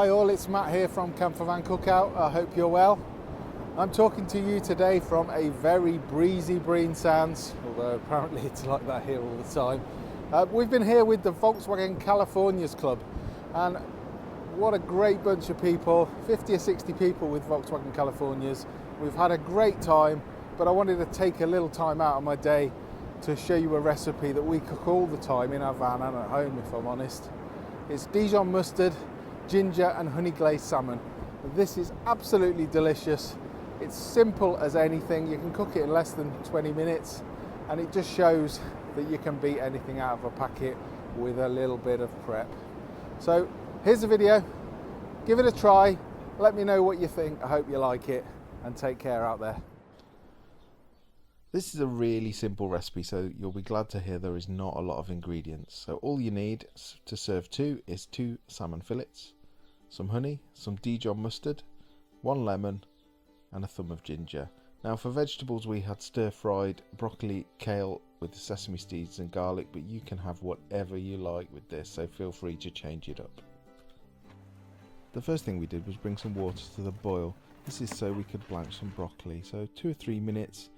Hi all, it's Matt here from Campervan Cookout. I hope you're well. I'm talking to you today from a very breezy Brean Sands, although apparently it's like that here all the time. We've been here with the Volkswagen Californias Club, and what a great bunch of people, 50 or 60 people with Volkswagen Californias. We've had a great time, but I wanted to take a little time out of my day to show you a recipe that we cook all the time in our van and at home, if I'm honest. It's Dijon mustard, ginger and honey glazed salmon. This is absolutely delicious. It's simple as anything. You can cook it in less than 20 minutes, and it just shows that you can beat anything out of a packet with a little bit of prep. So here's the video. Give it a try. Let me know what you think. I hope you like it, and take care out there. This is a really simple recipe, so you'll be glad to hear there is not a lot of ingredients. So all you need to serve two is 2 salmon fillets, some honey, some Dijon mustard, 1 lemon and a thumb of ginger. Now for vegetables we had stir-fried broccoli, kale with sesame seeds and garlic, but you can have whatever you like with this, so feel free to change it up. The first thing we did was bring some water to the boil. This is so we could blanch some broccoli, so 2 or 3 minutes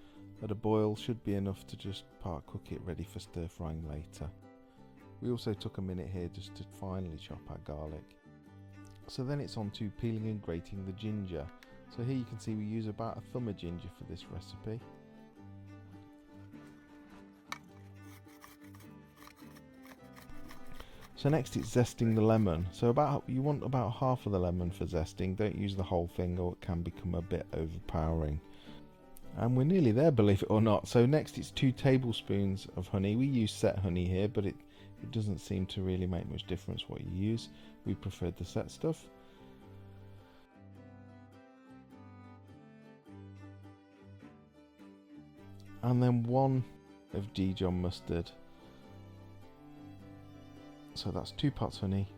at a boil should be enough to just part cook it ready for stir frying later. We also took a minute here just to finely chop our garlic. So then it's on to peeling and grating the ginger. So here you can see we use about a thumb of ginger for this recipe. So next it's zesting the lemon. So you want about half of the lemon for zesting. Don't use the whole thing or it can become a bit overpowering. And we're nearly there, believe it or not. So next it's 2 tablespoons of honey. We use set honey here, but it doesn't seem to really make much difference what you use. We preferred the set stuff. And then 1 of Dijon mustard. So that's 2 parts honey,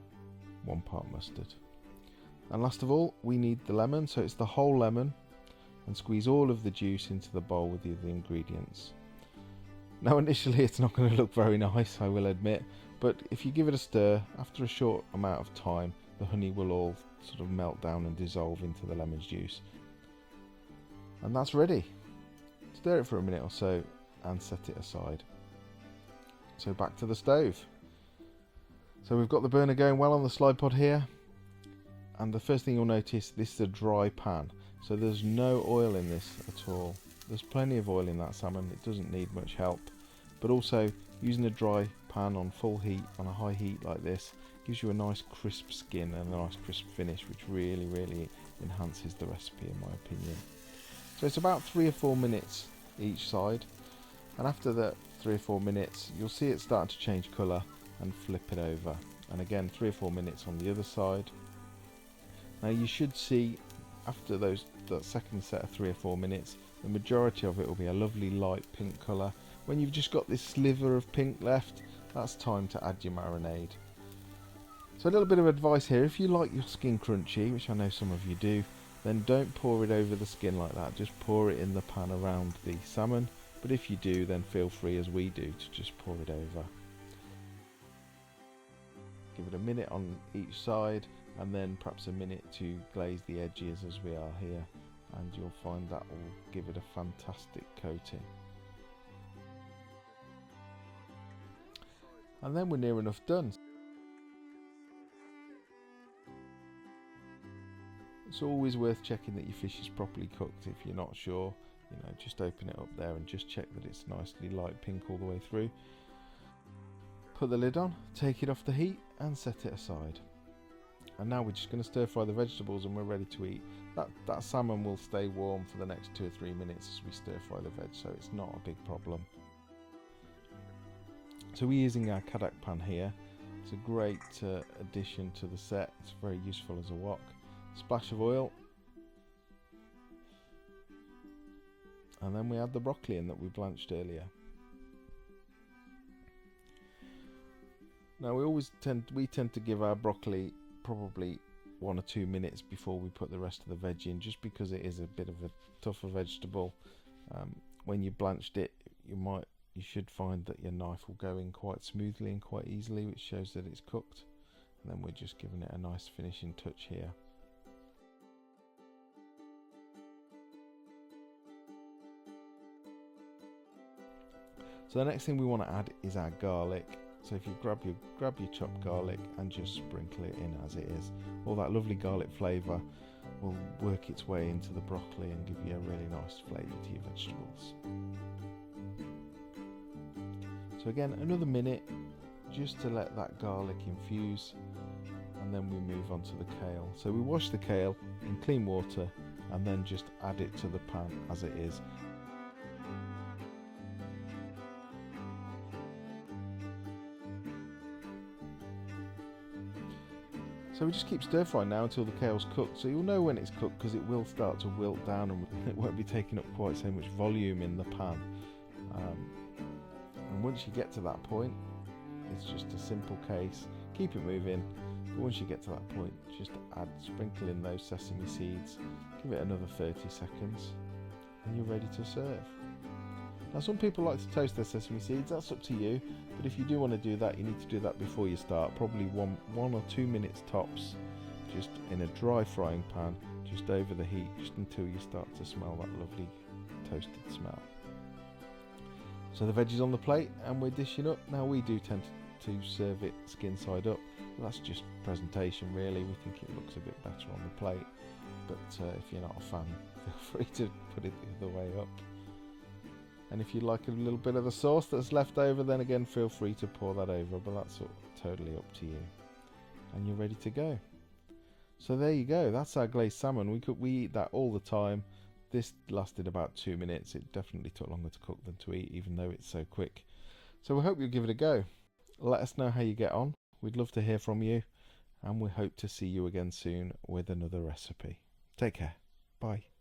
1 part mustard. And last of all, we need the lemon. So it's the whole lemon. And squeeze all of the juice into the bowl with the other ingredients. Now initially it's not going to look very nice, I will admit, but if you give it a stir, after a short amount of time the honey will all sort of melt down and dissolve into the lemon's juice. And that's ready. Stir it for a minute or so and set it aside. So back to the stove. So we've got the burner going well on the Slidepod here, and the first thing you'll notice, this is a dry pan. So there's no oil in this at all. There's plenty of oil in that salmon, it doesn't need much help. But also using a dry pan on full heat, on a high heat like this, gives you a nice crisp skin and a nice crisp finish, which really enhances the recipe in my opinion. So it's about 3 or 4 minutes each side, and after that 3 or 4 minutes you'll see it starting to change colour, and flip it over. And again 3 or 4 minutes on the other side. Now you should see after that second set of 3 or 4 minutes, the majority of it will be a lovely light pink colour. When you've just got this sliver of pink left, that's time to add your marinade. So a little bit of advice here, if you like your skin crunchy, which I know some of you do, then don't pour it over the skin like that, just pour it in the pan around the salmon. But if you do, then feel free, as we do, to just pour it over. Give it a minute on each side, and then perhaps a minute to glaze the edges as we are here, and you'll find that will give it a fantastic coating. And then we're near enough done. It's always worth checking that your fish is properly cooked. If you're not sure, just open it up there and just check that it's nicely light pink all the way through. Put the lid on, take it off the heat and set it aside. And now we're just going to stir fry the vegetables and we're ready to eat. That salmon will stay warm for the next 2 or 3 minutes as we stir fry the veg, so it's not a big problem. So we're using our Cookout pan here. It's a great addition to the set. It's very useful as a wok. Splash of oil. And then we add the broccoli in that we blanched earlier. Now we tend to give our broccoli probably 1 or 2 minutes before we put the rest of the veg in, just because it is a bit of a tougher vegetable. When you blanched it, you should find that your knife will go in quite smoothly and quite easily, which shows that it's cooked. and then we're just giving it a nice finishing touch here. So the next thing we want to add is our garlic. So if you grab your chopped garlic and just sprinkle it in as it is, all that lovely garlic flavour will work its way into the broccoli and give you a really nice flavour to your vegetables. So again, another minute just to let that garlic infuse, and then we move on to the kale. So we wash the kale in clean water and then just add it to the pan as it is. So we just keep stir frying now until the kale's cooked. So you'll know when it's cooked because it will start to wilt down and it won't be taking up quite so much volume in the pan. And once you get to that point, it's just a simple case. Keep it moving, but once you get to that point, just sprinkle in those sesame seeds, give it another 30 seconds, and you're ready to serve. Now some people like to toast their sesame seeds, that's up to you, but if you do want to do that, you need to do that before you start, probably one or 2 minutes tops, just in a dry frying pan, just over the heat, just until you start to smell that lovely toasted smell. So the veg is on the plate and we're dishing up. Now we do tend to serve it skin side up, but that's just presentation really. We think it looks a bit better on the plate, but if you're not a fan, feel free to put it the other way up. And if you like a little bit of the sauce that's left over, then again feel free to pour that over, but that's totally up to you. And you're ready to go. So there you go, that's our glazed salmon. We eat that all the time. This lasted about 2 minutes. It definitely took longer to cook than to eat, even though it's so quick. So we hope you'll give it a go. Let us know how you get on. We'd love to hear from you, and we hope to see you again soon with another recipe. Take care. Bye.